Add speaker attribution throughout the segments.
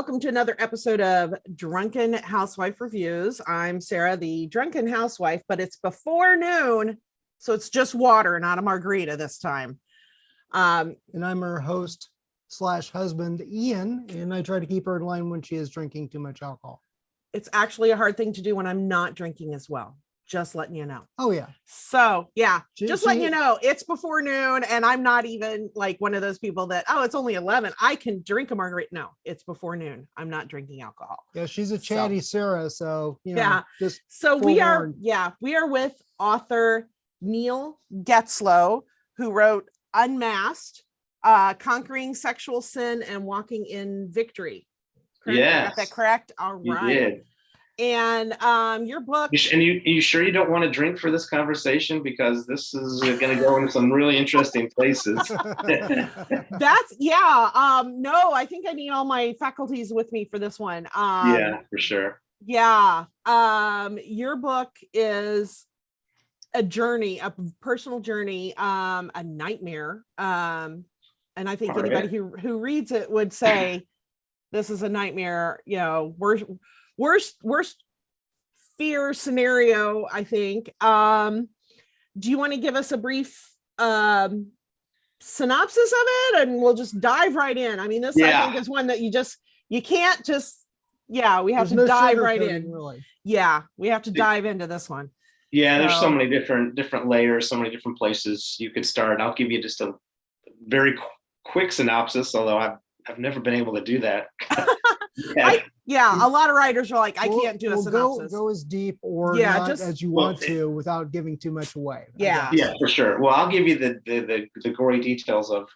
Speaker 1: welcome to another episode of Drunken Housewife Reviews. I'm Sarah, the Drunken Housewife, but it's before noon, so it's just water, not a margarita this time.
Speaker 2: And I'm her host / husband, Ian, and I try to keep her in line when she is drinking too much alcohol.
Speaker 1: It's actually a hard thing to do when I'm not drinking as well. Just letting you know.
Speaker 2: Oh, yeah.
Speaker 1: So, yeah, just letting you know, it's before noon, and I'm not even like one of those people that, oh, it's only 11. I can drink a margarita. No, it's before noon. I'm not drinking alcohol.
Speaker 2: Yeah, she's a chatty Sarah, so, you know.
Speaker 1: Yeah.
Speaker 2: Just
Speaker 1: so we are with author Neili Getzlow, who wrote Unmasked, Conquering Sexual Sin and Walking in Victory. Correct?
Speaker 3: Yes.
Speaker 1: I got that correct? All right.
Speaker 3: You did.
Speaker 1: And your book.
Speaker 3: And you sure you don't want to drink for this conversation, because this is going to go into some really interesting places.
Speaker 1: That's no, I think I need all my faculties with me for this one.
Speaker 3: Yeah, for sure.
Speaker 1: Yeah. Your book is a journey, a personal journey, a nightmare. And I think anybody who reads it would say this is a nightmare, you know, worst fear scenario, I think. Do you want to give us a brief synopsis of it, and we'll just dive right in? I mean, this I think is one that you can't just we have to dive right in.
Speaker 2: Really.
Speaker 1: Yeah, we have to dive into this one.
Speaker 3: Yeah, there's so many different layers, so many different places you could start. I'll give you just a very quick synopsis, although I've never been able to do that.
Speaker 1: A lot of writers are like, I can't do a synopsis.
Speaker 2: Go as deep or not as you want to without giving too much away.
Speaker 1: Yeah,
Speaker 3: for sure. Well, I'll give you the gory details of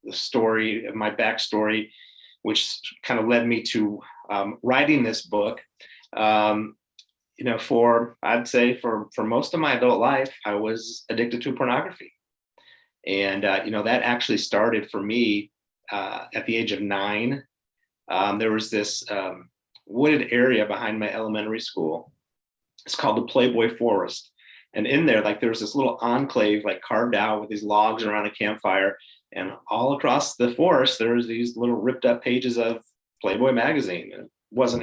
Speaker 3: the story, of my backstory, which kind of led me to writing this book. I'd say for most of my adult life, I was addicted to pornography. And, that actually started for me at the age of 9. There was this wooded area behind my elementary school. It's called the Playboy Forest. And in there, there was this little enclave, carved out with these logs around a campfire. And all across the forest, there was these little ripped up pages of Playboy magazine. And it wasn't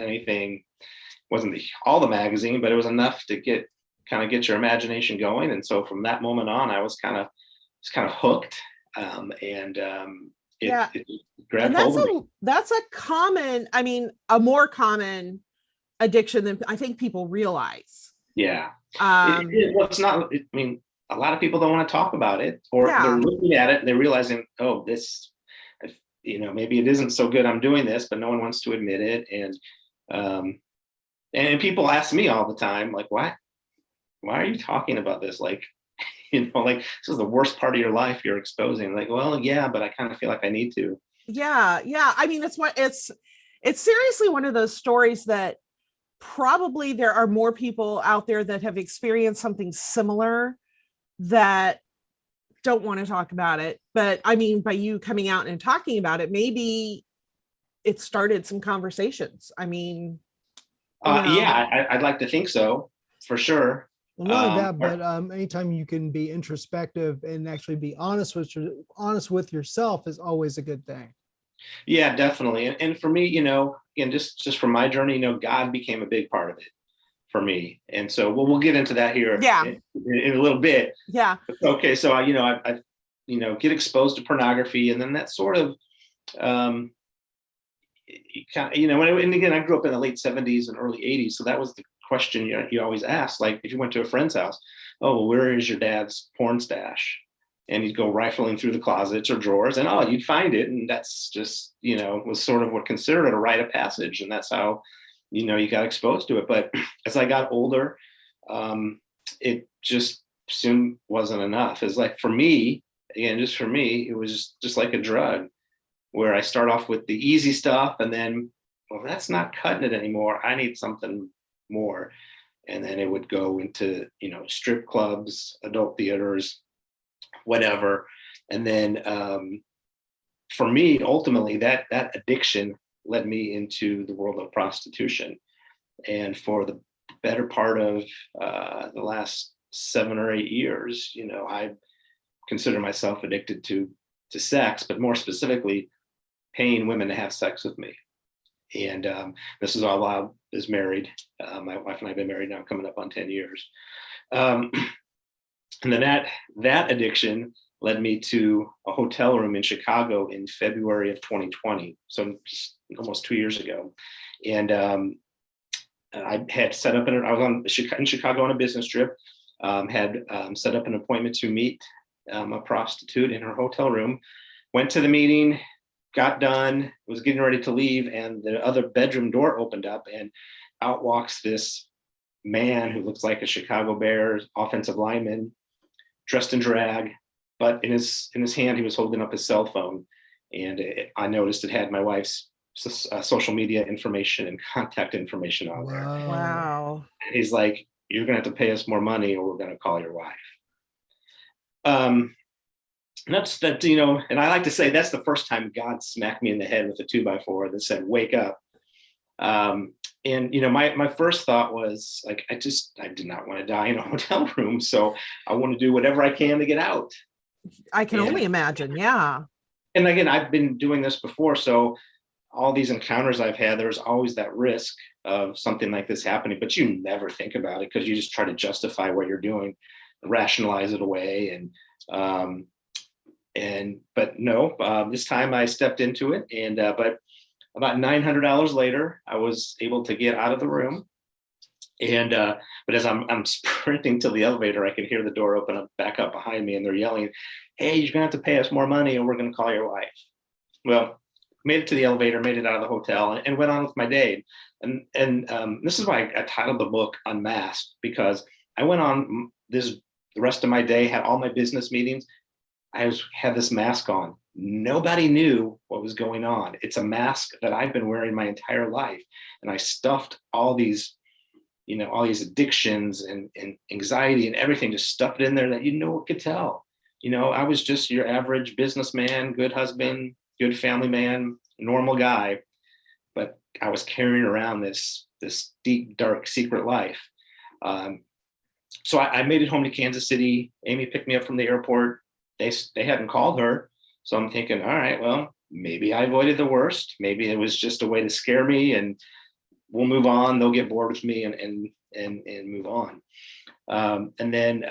Speaker 3: all the magazine, but it was enough to get your imagination going. And so from that moment on, I was kind of hooked. It grabbed hold of me.
Speaker 1: That's a more common addiction than I think people realize.
Speaker 3: Yeah. It's not. A lot of people don't want to talk about it, or they're looking at it and they're realizing, oh, this, maybe it isn't so good. I'm doing this, but no one wants to admit it. And people ask me all the time, why are you talking about this? This is the worst part of your life you're exposing. Well, yeah, but I kind of feel like I need to.
Speaker 1: Yeah. I mean, it's seriously one of those stories that probably there are more people out there that have experienced something similar that don't want to talk about it. But I mean, by you coming out and talking about it, maybe it started some conversations. I mean,
Speaker 2: I'd
Speaker 3: like to think so, for sure.
Speaker 2: Well, not only that, but anytime you can be introspective and actually be honest with yourself is always a good thing.
Speaker 3: Yeah, definitely. And for me, again, just from my journey, God became a big part of it for me. And so we'll get into that here in a little bit.
Speaker 1: Yeah.
Speaker 3: Okay. So I get exposed to pornography, and then that sort of, and again, I grew up in the late 70s and early 80s. So that was the question you always ask, if you went to a friend's house, oh, where is your dad's porn stash? And you'd go rifling through the closets or drawers, and you'd find it. And that's just, was sort of what considered a rite of passage. And that's how, you got exposed to it. But as I got older, it just soon wasn't enough. It's for me, it was just like a drug, where I start off with the easy stuff, and then, well, that's not cutting it anymore. I need something more. And then it would go into, strip clubs, adult theaters, whatever. And then for me, ultimately, that addiction led me into the world of prostitution. And for the better part of the last 7 or 8 years, I consider myself addicted to sex, but more specifically, paying women to have sex with me. And this is all while I was married. My wife and I have been married now coming up on 10 years. And then that addiction led me to a hotel room in Chicago in February of 2020. So almost 2 years ago. And I had set up, I was in Chicago on a business trip, had set up an appointment to meet a prostitute in her hotel room, went to the meeting, got done, was getting ready to leave, and the other bedroom door opened up, and out walks this man who looks like a Chicago Bears offensive lineman, dressed in drag, but in his hand he was holding up his cell phone, and I noticed it had my wife's social media information and contact information on there.
Speaker 1: Wow.
Speaker 3: And he's like, "You're gonna have to pay us more money, or we're gonna call your wife." And that's that, and I like to say that's the first time God smacked me in the head with a 2x4 that said, "Wake up." And my first thought was like, I did not want to die in a hotel room, so I want to do whatever I can to get out.
Speaker 1: I can only imagine. Yeah.
Speaker 3: And again, I've been doing this before, so all these encounters I've had, there's always that risk of something like this happening, but you never think about it because you just try to justify what you're doing, rationalize it away, but no, this time I stepped into it, and but about $900 later, I was able to get out of the room. And but as I'm sprinting to the elevator, I can hear the door open up back up behind me, and they're yelling, "Hey, you're gonna have to pay us more money, or we're gonna call your wife." Well, made it to the elevator, made it out of the hotel, and went on with my day. And this is why I titled the book Unmasked, because I went on the rest of my day, had all my business meetings. Had this mask on. Nobody knew what was going on. It's a mask that I've been wearing my entire life. And I stuffed all these addictions and anxiety and everything, just stuffed it in there that no one could tell. I was just your average businessman, good husband, good family man, normal guy. But I was carrying around this deep, dark, secret life. So I made it home to Kansas City. Amy picked me up from the airport. They hadn't called her. So I'm thinking, all right, well, maybe I avoided the worst. Maybe it was just a way to scare me, and we'll move on. They'll get bored with me and move on. And then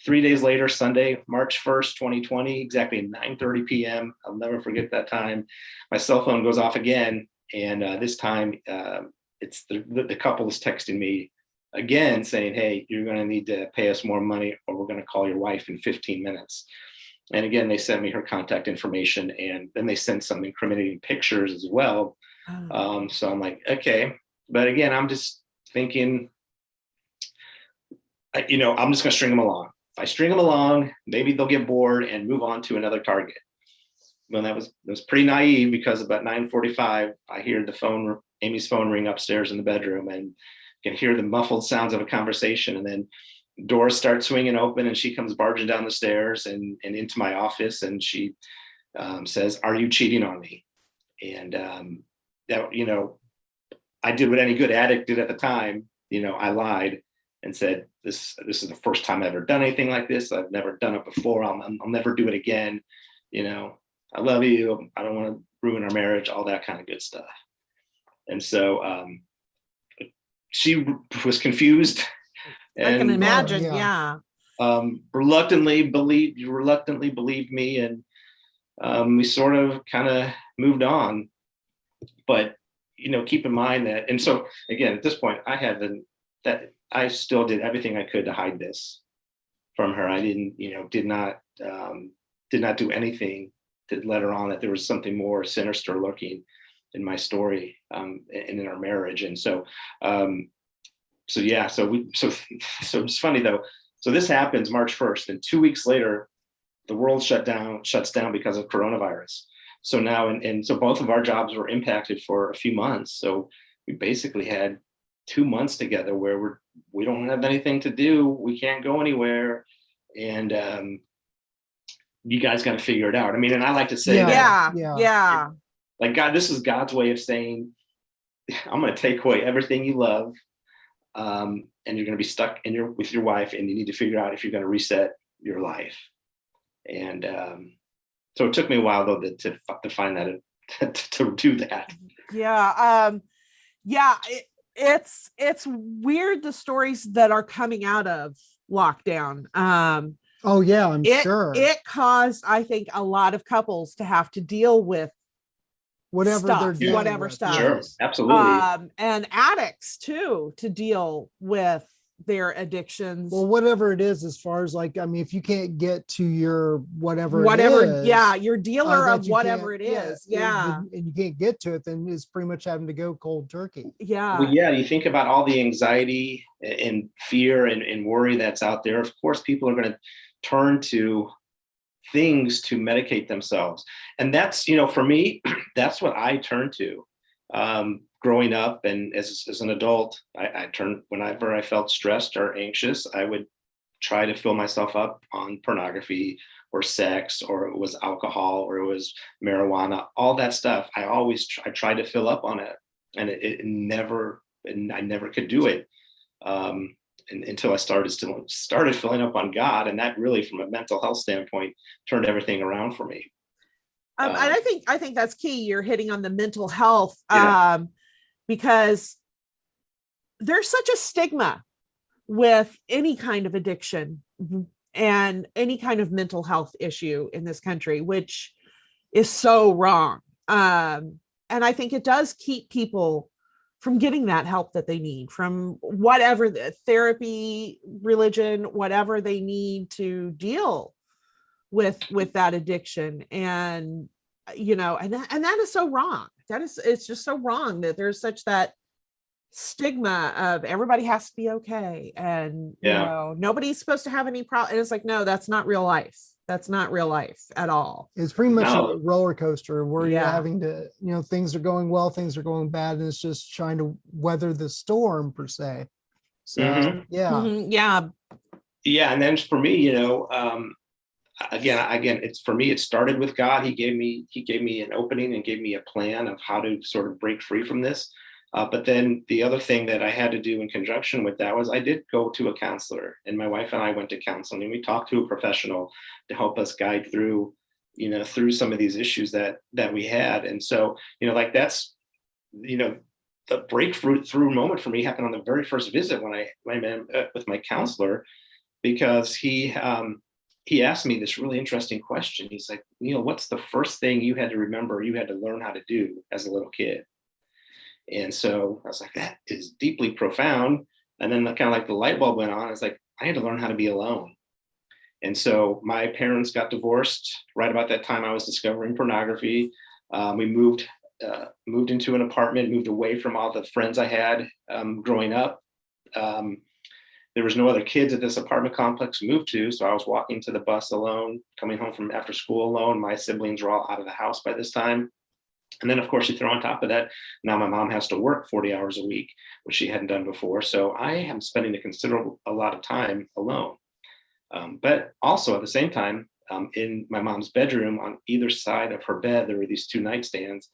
Speaker 3: 3 days later, Sunday, March 1st, 2020, exactly 9:30 p.m. I'll never forget that time. My cell phone goes off again. And this time it's the couple is texting me again saying, "Hey, you're going to need to pay us more money, or we're going to call your wife in 15 minutes. And again, they sent me her contact information, and then they sent some incriminating pictures as well. So I'm like, okay. But again, I'm just thinking, I'm just going to string them along. If I string them along, maybe they'll get bored and move on to another target. Well, that was pretty naive, because about 9:45, I hear Amy's phone ring upstairs in the bedroom, and can hear the muffled sounds of a conversation, and then doors start swinging open, and she comes barging down the stairs and into my office, and she says, "Are you cheating on me?" And that I did what any good addict did at the time. I lied and said, "This is the first time I've ever done anything like this. I've never done it before. I'll never do it again. I love you. I don't want to ruin our marriage," all that kind of good stuff. And so she was confused.
Speaker 1: I can imagine.
Speaker 2: yeah.
Speaker 3: Reluctantly believed me, and we sort of kind of moved on. But keep in mind that, and so again, at this point, I still did everything I could to hide this from her. I did not do anything to let her on that there was something more sinister lurking in my story, and in our marriage. And so it's funny though. So this happens March 1st, and 2 weeks later, the world shuts down because of coronavirus. So now, and so both of our jobs were impacted for a few months. So we basically had 2 months together where we don't have anything to do. We can't go anywhere. And you guys got to figure it out. I mean, and I like to say
Speaker 1: Yeah.
Speaker 3: like, God, this is God's way of saying, I'm going to take away everything you love. And you're going to be stuck with your wife, and you need to figure out if you're going to reset your life. And so it took me a while though to find that to do that.
Speaker 1: Yeah. Yeah. It's weird, the stories that are coming out of lockdown.
Speaker 2: Oh yeah, I'm
Speaker 1: It
Speaker 2: sure.
Speaker 1: it caused, I think, a lot of couples to have to deal with
Speaker 2: Whatever they're
Speaker 1: stuff,
Speaker 2: dealing
Speaker 1: whatever
Speaker 2: with.
Speaker 1: stuff.
Speaker 3: Sure,
Speaker 2: Yes.
Speaker 3: absolutely.
Speaker 1: And addicts too, to deal with their addictions.
Speaker 2: Well, whatever it is, as far as like, I mean, if you can't get to your whatever
Speaker 1: Whatever,
Speaker 2: it is,
Speaker 1: yeah, your dealer
Speaker 2: that
Speaker 1: of
Speaker 2: you
Speaker 1: whatever
Speaker 2: can't,
Speaker 1: it is. Yeah.
Speaker 2: and you can't get to it, then it's pretty much having to go cold turkey.
Speaker 3: Well,
Speaker 1: Yeah.
Speaker 3: yeah, you think about all the anxiety and fear and worry that's out there. Of course, people are going to turn to things to medicate themselves. And that's, for me, that's what I turned to. Growing up and as an adult, I turned, whenever I felt stressed or anxious, I would try to fill myself up on pornography or sex, or it was alcohol, or it was marijuana, all that stuff. I tried to fill up on it, and I never could do it. Until I started filling up on God, and that really, from a mental health standpoint, turned everything around for me.
Speaker 1: And I think that's key. You're hitting on the mental health,
Speaker 3: Yeah.
Speaker 1: because there's such a stigma with any kind of addiction and any kind of mental health issue in this country, which is so wrong. And I think it does keep people from getting that help that they need, from whatever the therapy, religion, whatever they need to deal with that addiction. And and that is so wrong. It's just so wrong that there's such that stigma of everybody has to be okay, and
Speaker 3: Yeah.
Speaker 1: nobody's supposed to have any problem. And it's like, no, that's not real life. That's not real life at all.
Speaker 2: It's pretty much a
Speaker 3: No.
Speaker 2: roller coaster where you're
Speaker 1: Yeah.
Speaker 2: having to, things are going well, things are going bad, and it's just trying to weather the storm per se. So
Speaker 3: Mhm.
Speaker 2: yeah.
Speaker 1: Mhm. Yeah.
Speaker 3: Yeah, and then for me, again, it's for me. It started with God. He gave me an opening and gave me a plan of how to sort of break free from this. But then the other thing that I had to do in conjunction with that was I did go to a counselor, and my wife and I went to counseling, and we talked to a professional to help us guide through, through some of these issues that we had. And so, like that's, the breakthrough moment for me happened on the very first visit when I met with my counselor, because he asked me this really interesting question. He's like, Neil, what's the first thing you had to remember you had to learn how to do as a little kid? And so I was like, that is deeply profound. And then kind of like the light bulb went on. I was like, I had to learn how to be alone. And so my parents got divorced right about that time I was discovering pornography. We moved into an apartment, moved away from all the friends I had growing up. There was no other kids at this apartment complex we moved to, so I was walking to the bus alone, coming home from after school alone. My siblings were all out of the house by this time. And then, of course, you throw on top of that, now my mom has to work 40 hours a week, which she hadn't done before. So I am spending a lot of time alone. But also at the same time, in my mom's bedroom, on either side of her bed, there were these two nightstands.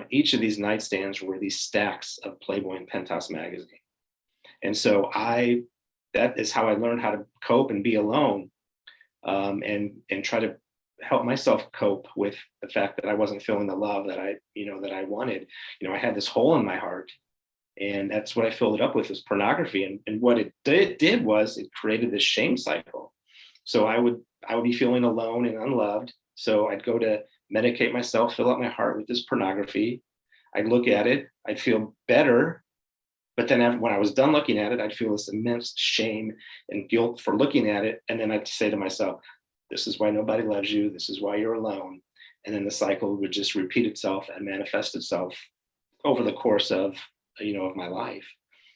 Speaker 3: Each of these nightstands were these stacks of Playboy and Penthouse magazine. And so that is how I learned how to cope and be alone, and try to help myself cope with the fact that I wasn't feeling the love that I wanted. I had this hole in my heart, and that's what I filled it up with, was pornography. And what it did was it created this shame cycle. So I would be feeling alone and unloved. So I'd go to medicate myself, fill up my heart with this pornography. I'd look at it, I'd feel better. But then when I was done looking at it, I'd feel this immense shame and guilt for looking at it. And then I'd say to myself, this is why nobody loves you. This is why you're alone. And then the cycle would just repeat itself and manifest itself over the course of my life.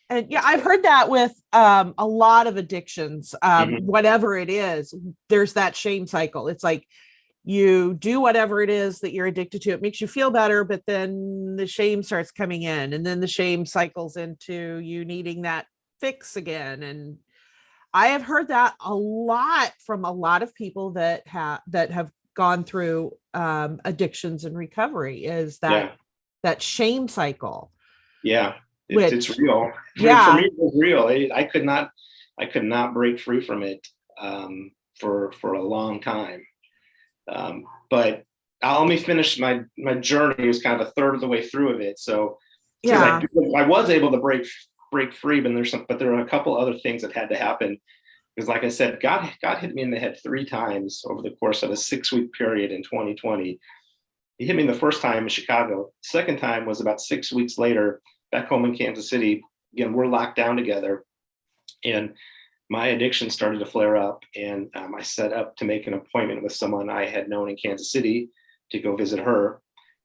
Speaker 1: And yeah, I've heard that with a lot of addictions, whatever it is, there's that shame cycle. It's like you do whatever it is that you're addicted to. It makes you feel better, but then the shame starts coming in, and then the shame cycles into you needing that fix again. And I have heard that a lot from a lot of people that have gone through addictions and recovery, is that shame cycle.
Speaker 3: Yeah, it's
Speaker 1: Which,
Speaker 3: real.
Speaker 1: yeah.
Speaker 3: For me, it was real. I could not break free from it for a long time. But let me finish my journey. It was kind of a third of the way through of it. So because
Speaker 1: Yeah.
Speaker 3: I was able to break free, but there were a couple other things that had to happen. Because like I said, God hit me in the head 3 times over the course of a 6-week period in 2020. He hit me the first time in Chicago. Second time was about 6 weeks later, back home in Kansas City. Again, we're locked down together, and my addiction started to flare up. And I set up to make an appointment with someone I had known in Kansas City to go visit her.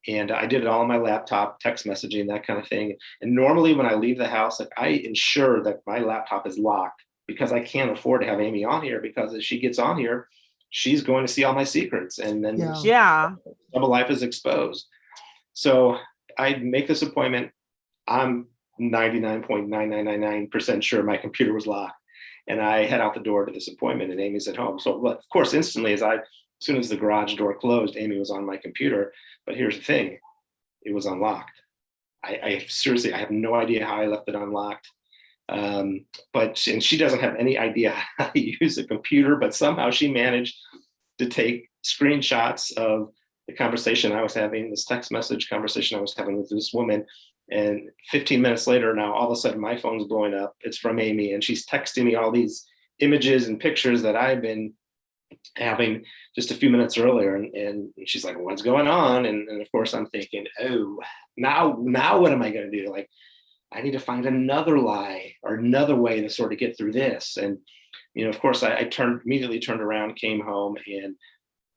Speaker 3: And I did it all on my laptop, text messaging, that kind of thing. And normally when I leave the house, like, I ensure that my laptop is locked, because I can't afford to have Amy on here, because if she gets on here, she's going to see all my secrets, and then
Speaker 1: Yeah.
Speaker 3: double life is exposed. So I make this appointment. I'm 99.9999% sure my computer was locked, and I head out the door to this appointment, and Amy's at home. So, of course, instantly, as soon as the garage door closed, Amy was on my computer. But here's the thing: it was unlocked. I seriously, I have no idea how I left it unlocked. And she doesn't have any idea how to use a computer, but somehow she managed to take screenshots of the conversation I was having, this text message conversation I was having with this woman. And 15 minutes later, now all of a sudden my phone's blowing up. It's from Amy, and she's texting me all these images and pictures that I've been having just a few minutes earlier. And she's like, what's going on? And of course I'm thinking, oh, now what am I going to do? Like, I need to find another lie or another way to sort of get through this. And, of course, I immediately turned around, came home, and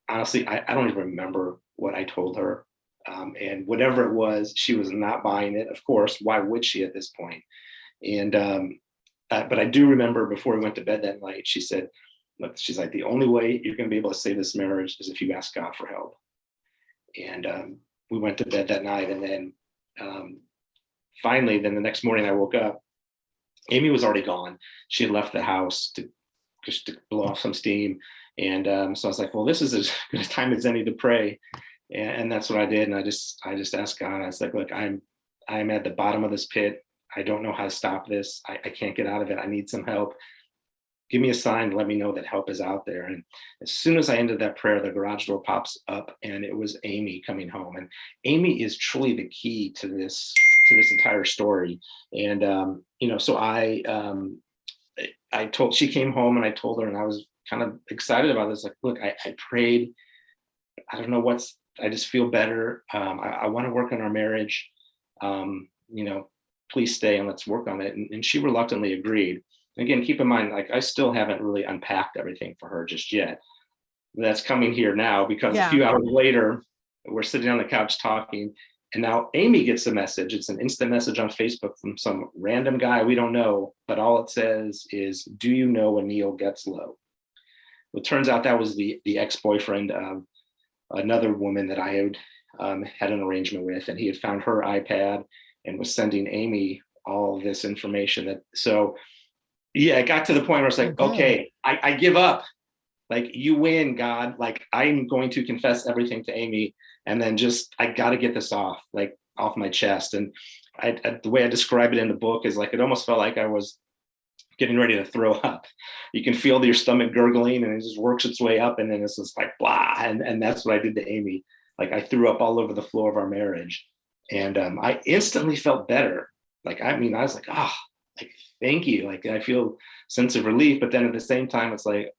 Speaker 3: honestly, I don't even remember what I told her. And whatever it was, she was not buying it. Of course, why would she at this point? And but I do remember before we went to bed that night, she said, look, she's like, the only way you're going to be able to save this marriage is if you ask God for help. And we went to bed that night, and then finally, then the next morning I woke up. Amy was already gone. She had left the house to blow off some steam. And so I was like, well, this is as good a time as any to pray. And that's what I did. And I just asked God. I was like, look, I'm at the bottom of this pit. I don't know how to stop this. I can't get out of it. I need some help. Give me a sign, let me know that help is out there. And as soon as I ended that prayer, the garage door pops up, and it was Amy coming home. And Amy is truly the key to this entire story. And so she came home, and I told her, and I was kind of excited about this. Like, look, I prayed. I don't know I just feel better. I want to work on our marriage. Please stay and let's work on it. And she reluctantly agreed. Again, keep in mind, like, I still haven't really unpacked everything for her just yet. That's coming here now, because a few hours later, we're sitting on the couch talking, and now Amy gets a message. It's an instant message on Facebook from some random guy we don't know, but all it says is, do you know a Neili Getzlow? Well, it turns out that was the ex-boyfriend of another woman that I had had an arrangement with, and he had found her iPad and was sending Amy all this information. It got to the point where it's like, okay, I give up. Like, you win, God. Like, I'm going to confess everything to Amy, and then I got to get this off my chest. And the way I describe it in the book is like, it almost felt like I was getting ready to throw up. You can feel your stomach gurgling, and it just works its way up, and then it's just like blah. And that's what I did to Amy. Like, I threw up all over the floor of our marriage, and I instantly felt better. Like, I was like, like, thank you. Like, I feel a sense of relief, but then at the same time, it's like,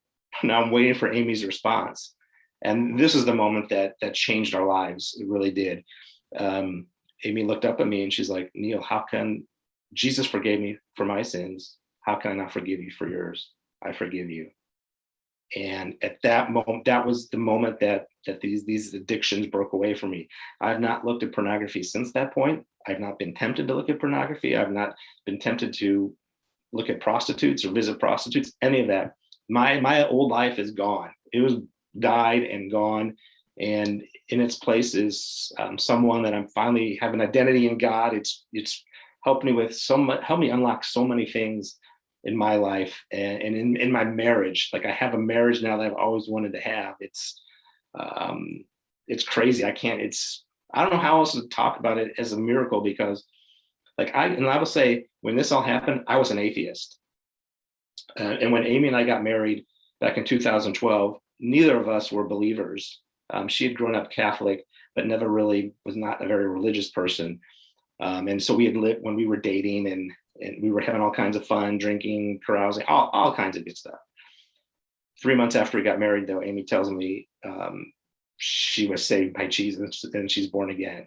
Speaker 3: now I'm waiting for Amy's response. And this is the moment that changed our lives. It really did. Amy looked up at me and she's like, Neil, how can Jesus forgave me for my sins? How can I not forgive you for yours? I forgive you. And at that moment, that was the moment that these addictions broke away from me. I've not looked at pornography since that point. I've not been tempted to look at pornography. I've not been tempted to look at prostitutes or visit prostitutes, any of that. My old life is gone. It was died and gone. And in its place is someone that I'm finally have an identity in God. It's helped me with helped me unlock so many things in my life and in my marriage. Like, I have a marriage now that I've always wanted to have. It's crazy. I don't know how else to talk about it as a miracle, because I will say, when this all happened, I was an atheist. And when Amy and I got married back in 2012, neither of us were believers. She had grown up Catholic, but never really was not a very religious person. And so we had lived when we were dating, and we were having all kinds of fun, drinking, carousing, all kinds of good stuff. 3 months after we got married, though, Amy tells me she was saved by Jesus and she's born again.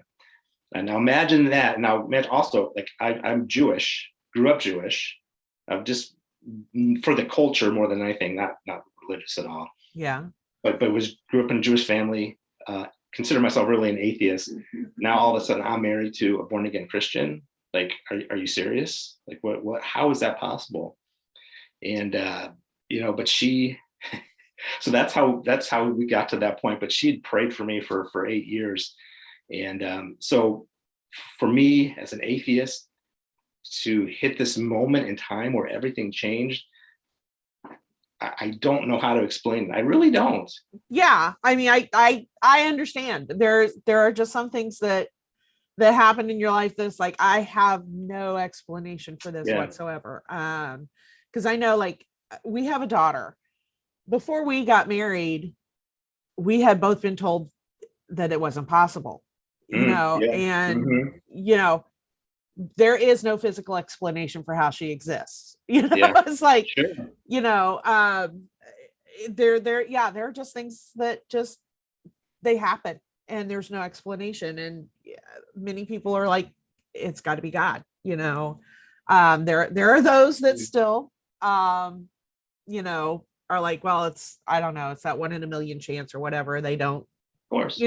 Speaker 3: And now imagine that. Now also, like I'm Jewish, grew up Jewish, just for the culture more than anything, not religious at all.
Speaker 1: Yeah.
Speaker 3: But grew up in a Jewish family. Consider myself really an atheist. Now all of a sudden I'm married to a born again Christian. Like, are you serious? Like, what? How is that possible? And but she. So that's how we got to that point. But she had prayed for me for 8 years, and so for me as an atheist to hit this moment in time where everything changed, I don't know how to explain it. I really don't.
Speaker 1: Yeah. I mean, I understand. There are just some things that happen in your life that's like, I have no explanation for this whatsoever. Because I know, like, we have a daughter. Before we got married, we had both been told that it wasn't possible, and there is no physical explanation for how she exists. It's like, there are just things that just, they happen and there's no explanation. And many people are like, it's got to be God, there are those that still, are like, well, I don't know, it's that 1 in a million chance or whatever. They don't,
Speaker 3: of course,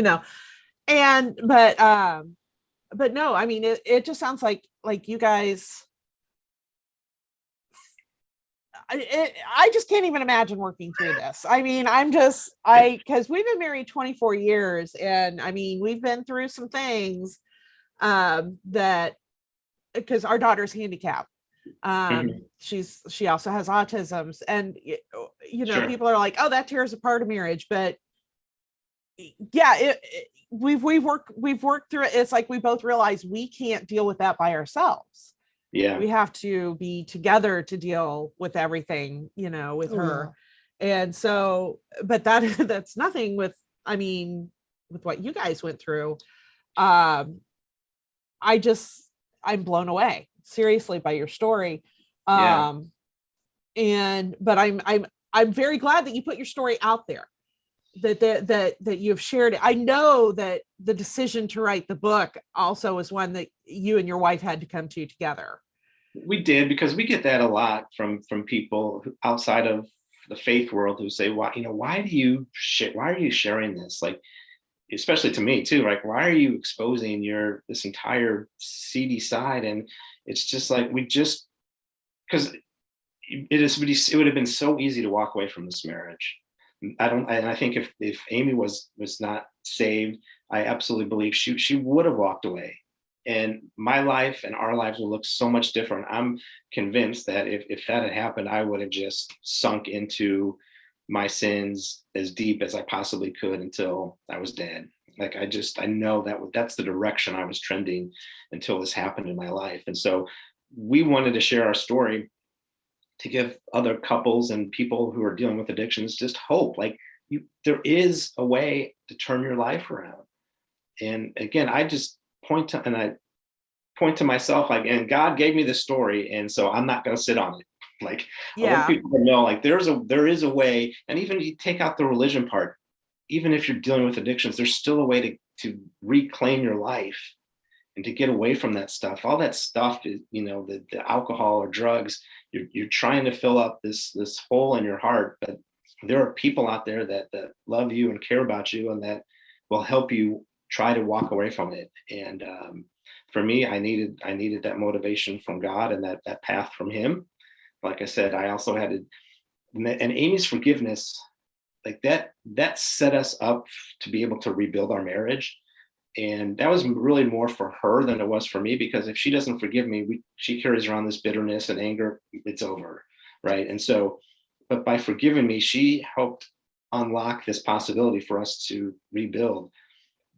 Speaker 1: but no, I mean, it just sounds like you guys, I just can't even imagine working through this. I mean, because we've been married 24 years, and I mean, we've been through some things that, because our daughter's handicapped. She also has autism, and people are like, oh, that tears apart a marriage. But yeah, we've worked through it. It's like we both realize we can't deal with that by ourselves.
Speaker 3: Yeah,
Speaker 1: we have to be together to deal with everything, with her. And so, but that's nothing with, I mean, with what you guys went through. I'm blown away, seriously, by your story. But I'm very glad that you put your story out there, that you've shared it. I know that the decision to write the book also was one that you and your wife had to come to together.
Speaker 3: We did, because we get that a lot from people outside of the faith world who say, why are you sharing this? Like, especially to me too, like, why are you exposing this entire seedy side? And it's just like, because it would have been so easy to walk away from this marriage. I think if Amy was not saved, I absolutely believe she would have walked away, and my life and our lives will look so much different. I'm convinced that if that had happened, I would have just sunk into my sins as deep as I possibly could until I was dead. Like, I know that's the direction I was trending until this happened in my life. And so we wanted to share our story to give other couples and people who are dealing with addictions just hope. Like, there is a way to turn your life around. And again, I just point to myself, like, and God gave me this story, and so I'm not going to sit on it. Like, I want people to know, like, there is a way. And even you take out the religion part, even if you're dealing with addictions, there's still a way to reclaim your life and to get away from that stuff. All that stuff is, the alcohol or drugs, you're trying to fill up this hole in your heart. But there are people out there that love you and care about you, and that will help you try to walk away from it. And for me, I needed that motivation from God, and that path from Him. Like I said, I also had to, and Amy's forgiveness, like that set us up to be able to rebuild our marriage. And that was really more for her than it was for me, because if she doesn't forgive me, she carries around this bitterness and anger. It's over, right? And so, but by forgiving me, she helped unlock this possibility for us to rebuild.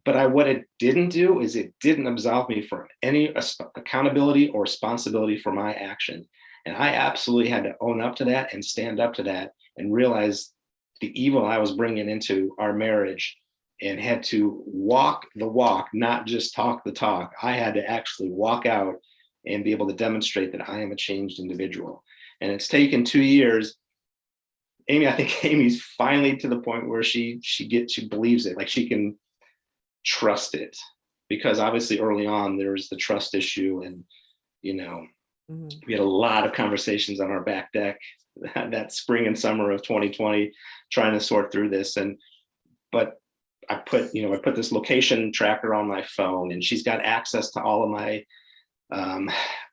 Speaker 3: But what it didn't do is it didn't absolve me from any accountability or responsibility for my action. And I absolutely had to own up to that and stand up to that and realize the evil I was bringing into our marriage. and had to walk the walk, not just talk the talk. I had to actually walk out and be able to demonstrate that I am a changed individual. And it's taken 2 years. Amy, I think Amy's finally to the point where she believes it, like she can trust it, because obviously early on there was the trust issue, and we had a lot of conversations on our back deck that spring and summer of 2020 trying to sort through this. But I put this location tracker on my phone, and she's got access to all of my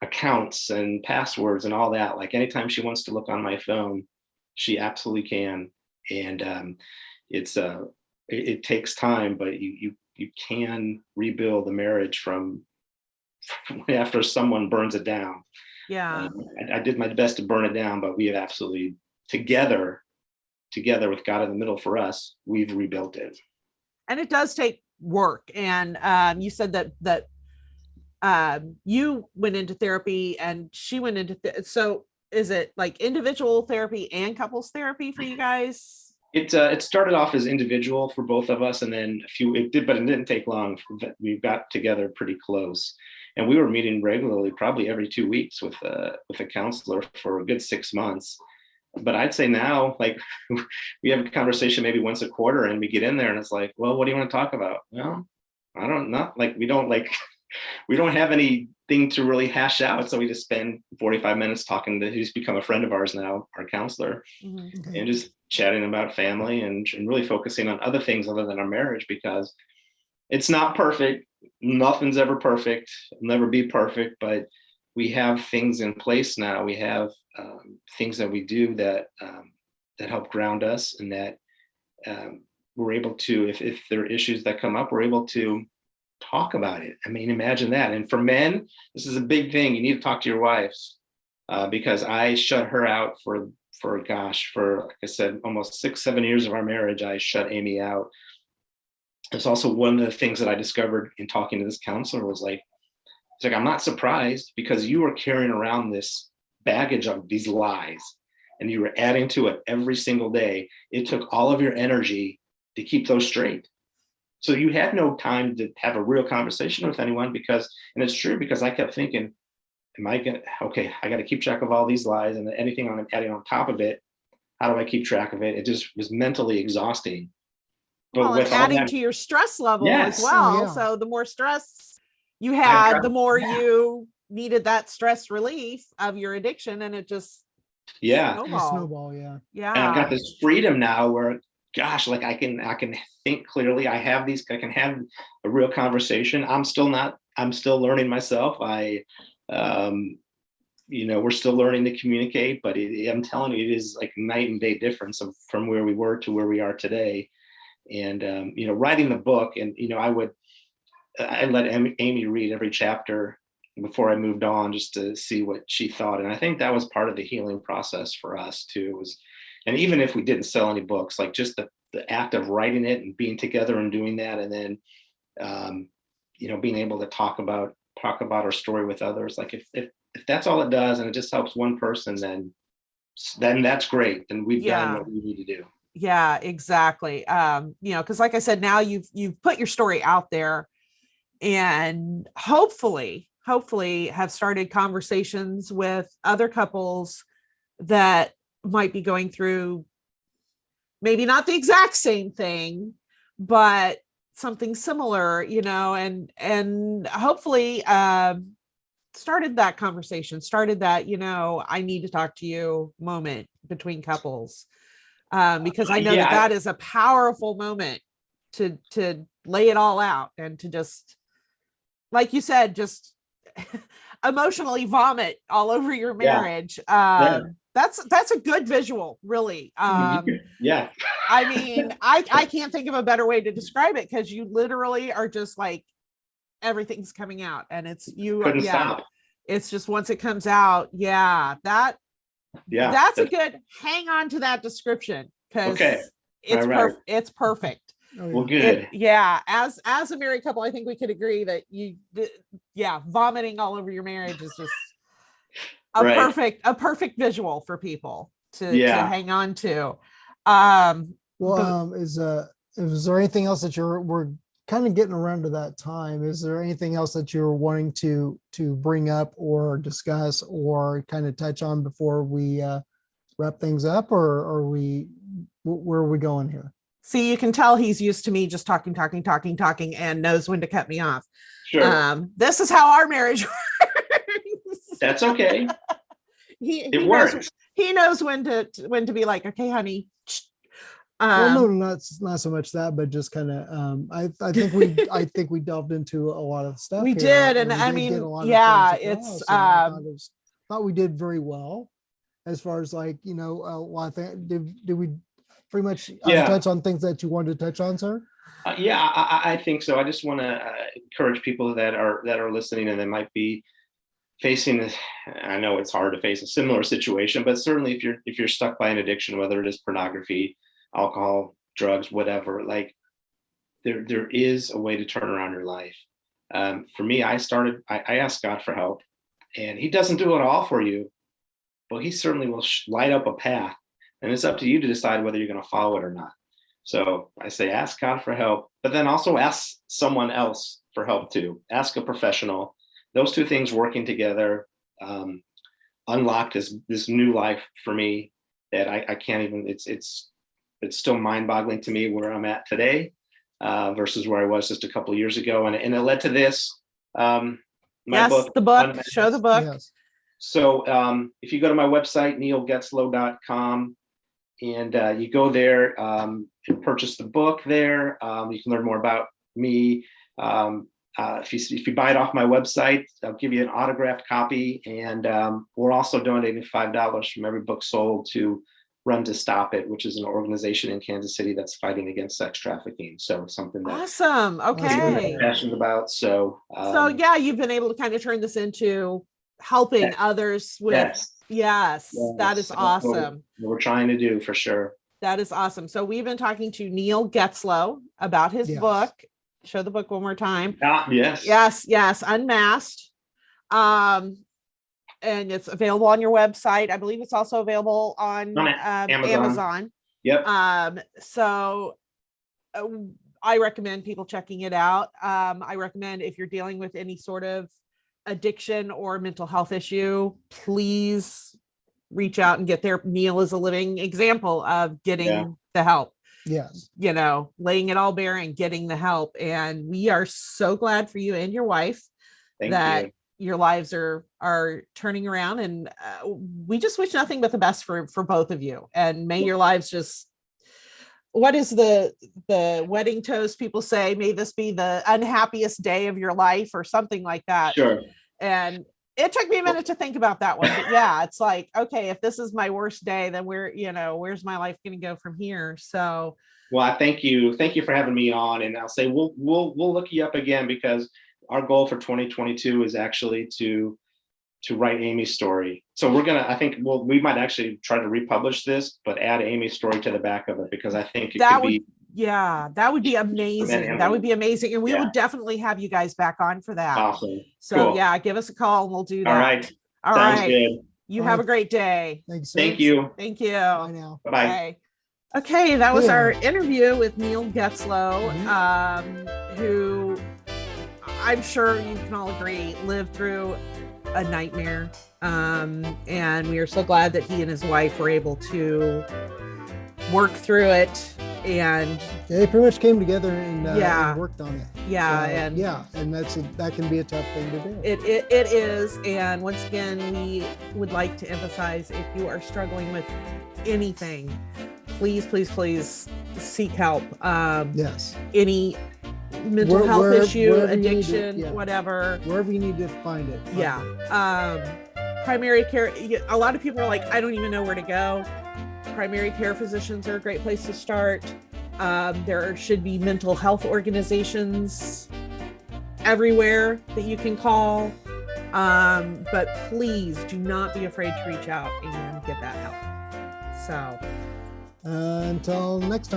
Speaker 3: accounts and passwords and all that. Like anytime she wants to look on my phone, she absolutely can. And it takes time, but you can rebuild a marriage from after someone burns it down.
Speaker 1: Yeah.
Speaker 3: I did my best to burn it down, but we have absolutely together with God in the middle for us, we've rebuilt it.
Speaker 1: And it does take work. And you said that you went into therapy and she went into so is it like individual therapy and couples therapy for you guys?
Speaker 3: It started off as individual for both of us, and then it didn't take long. We got together pretty close, and we were meeting regularly, probably every 2 weeks with a counselor for a good 6 months. But I'd say now, like, we have a conversation maybe once a quarter, and we get in there and it's like, well, what do you want to talk about? Well, I don't know. Like, we don't have anything to really hash out. So we just spend 45 minutes talking to who's become a friend of ours now, our counselor, and just chatting about family and really focusing on other things other than our marriage, because it's not perfect. Nothing's ever perfect. It'll never be perfect, but we have things in place now. We have things that we do that help ground us, and that we're able to, if there are issues that come up, we're able to talk about it. I mean, imagine that. And for men, this is a big thing. You need to talk to your wives, because I shut her out for like I said, almost 6-7 years of our marriage. I shut Amy out. It's also one of the things that I discovered in talking to this counselor was like, it's like, I'm not surprised, because you were carrying around this baggage of these lies and you were adding to it every single day. It took all of your energy to keep those straight. So you had no time to have a real conversation with anyone, and it's true, because I kept thinking, I got to keep track of all these lies, and anything I'm adding on top of it, how do I keep track of it? It just was mentally exhausting.
Speaker 1: But with adding to your stress level as well.
Speaker 2: Oh, yeah.
Speaker 1: So the more stress you had, the more you needed that stress relief of your addiction, and it just
Speaker 2: snowball.
Speaker 1: Yeah.
Speaker 3: And I've got this freedom now where, gosh, like I can think clearly. I can have a real conversation. I'm still learning myself. We're still learning to communicate, but I'm telling you, it is like night and day difference from where we were to where we are today. And writing the book, and I let Amy read every chapter before I moved on, just to see what she thought. And I think that was part of the healing process for us too. And even if we didn't sell any books, like just the act of writing it and being together and doing that, and then being able to talk about our story with others. Like if that's all it does, and it just helps one person, then that's great. Then we've done what we need to do.
Speaker 1: Yeah, exactly. Because like I said, now you've put your story out there, and hopefully have started conversations with other couples that might be going through maybe not the exact same thing, but something similar, and hopefully started that conversation, started that, I need to talk to you moment between couples. Because I know that is a powerful moment to lay it all out, and to just, like you said, just emotionally vomit all over your marriage. That's a good visual, really. I mean, I can't think of a better way to describe it, because you literally are just like, everything's coming out, and it's you.
Speaker 3: Couldn't stop.
Speaker 1: It's just, once it comes out, that's a good, hang on to that description, because it's perfect.
Speaker 3: Well, good.
Speaker 1: As a married couple, I think we could agree that vomiting all over your marriage is just a perfect visual for people to hang on to.
Speaker 2: is there anything else that we're kind of getting around to that time? Is there anything else that you're wanting to bring up or discuss or kind of touch on before we wrap things up, or are where are we going here?
Speaker 1: See, you can tell he's used to me just talking, and knows when to cut me off.
Speaker 3: Sure.
Speaker 1: This is how our marriage works.
Speaker 3: That's okay.
Speaker 1: He
Speaker 3: works.
Speaker 1: He knows when to be like, okay, honey.
Speaker 2: Well, no, not so much that, but just kind of, I think we delved into a lot of stuff.
Speaker 1: We
Speaker 2: here,
Speaker 1: did, and
Speaker 2: we
Speaker 1: I
Speaker 2: did
Speaker 1: mean,
Speaker 2: get a lot of
Speaker 1: yeah,
Speaker 2: things
Speaker 1: it's
Speaker 2: across, and I thought we did very well as far as like, I think did we pretty much touch on things that you wanted to touch on, sir?
Speaker 3: Yeah, I think so. I just want to encourage people that are listening and that might be facing. I know it's hard to face a similar situation, but certainly if you're stuck by an addiction, whether it is pornography, alcohol, drugs, whatever, like there is a way to turn around your life. For me, I asked God for help, and he doesn't do it all for you, but he certainly will light up a path, and it's up to you to decide whether you're going to follow it or not. So I say, ask God for help, but then also ask someone else for help too. Ask a professional. Those two things working together unlocked this new life for me that I can't even, it's still mind-boggling to me where I'm at today versus where I was just a couple of years ago. And it led to this.
Speaker 1: Yes,
Speaker 3: book,
Speaker 1: the book.
Speaker 3: Unmasked.
Speaker 1: Show the book.
Speaker 2: Yes.
Speaker 3: So if you go to my website, neiligetzlow.com, and you go there and purchase the book there, you can learn more about me. If you buy it off my website, I'll give you an autographed copy. And we're also donating $5 from every book sold to Run to Stop It, which is an organization in Kansas City that's fighting against sex trafficking. So something that
Speaker 1: Awesome. Okay.
Speaker 3: I'm passionate about. So
Speaker 1: yeah, you've been able to kind of turn this into helping others with. Yes, that is awesome.
Speaker 3: What we're trying to do for sure.
Speaker 1: That is awesome. So we've been talking to Neili Getzlow about his book. Show the book one more time. Yes, Unmasked. And it's available on your website. I believe it's also available on Amazon.
Speaker 3: Yep.
Speaker 1: So I recommend people checking it out. I recommend if you're dealing with any sort of addiction or mental health issue, please reach out and get there. Neil is a living example of getting the help.
Speaker 2: Yes.
Speaker 1: Laying it all bare and getting the help. And we are so glad for you and your wife that your lives are turning around, and we just wish nothing but the best for both of you. And may your lives just, what is the wedding toast people say? May this be the unhappiest day of your life or something like that.
Speaker 3: Sure.
Speaker 1: And it took me a minute to think about that one, but yeah, it's like, okay, if this is my worst day, then where's my life going to go from here? So,
Speaker 3: well, I thank you for having me on, and I'll say we'll look you up again, because our goal for 2022 is actually to write Amy's story. So we might actually try to republish this, but add Amy's story to the back of it, because I think that would be amazing.
Speaker 1: That would be amazing. And we would definitely have you guys back on for that.
Speaker 3: Awesome.
Speaker 1: So
Speaker 3: cool.
Speaker 1: Give us a call and we'll do that.
Speaker 3: All right.
Speaker 1: All
Speaker 3: Sounds
Speaker 1: right.
Speaker 3: Good.
Speaker 1: You have a great day.
Speaker 2: Thanks.
Speaker 3: Thank you.
Speaker 1: Thank you.
Speaker 2: Bye now.
Speaker 3: Bye.
Speaker 1: Bye. Okay, that was our interview with Neili Getzlow, who I'm sure you can all agree lived through a nightmare. And we are so glad that he and his wife were able to work through it. And
Speaker 2: they pretty much came together and worked on it.
Speaker 1: And
Speaker 2: that can be a tough thing to do.
Speaker 1: It is. And once again, we would like to emphasize, if you are struggling with anything, please seek help. Any mental health issue, addiction, whatever.
Speaker 2: Wherever you need to find it.
Speaker 1: Primary care. A lot of people are like, I don't even know where to go. Primary care physicians are a great place to start. There should be mental health organizations everywhere that you can call. But please do not be afraid to reach out and get that help. So
Speaker 2: until next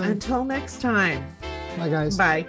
Speaker 2: time.
Speaker 1: Bye, guys.
Speaker 2: Bye.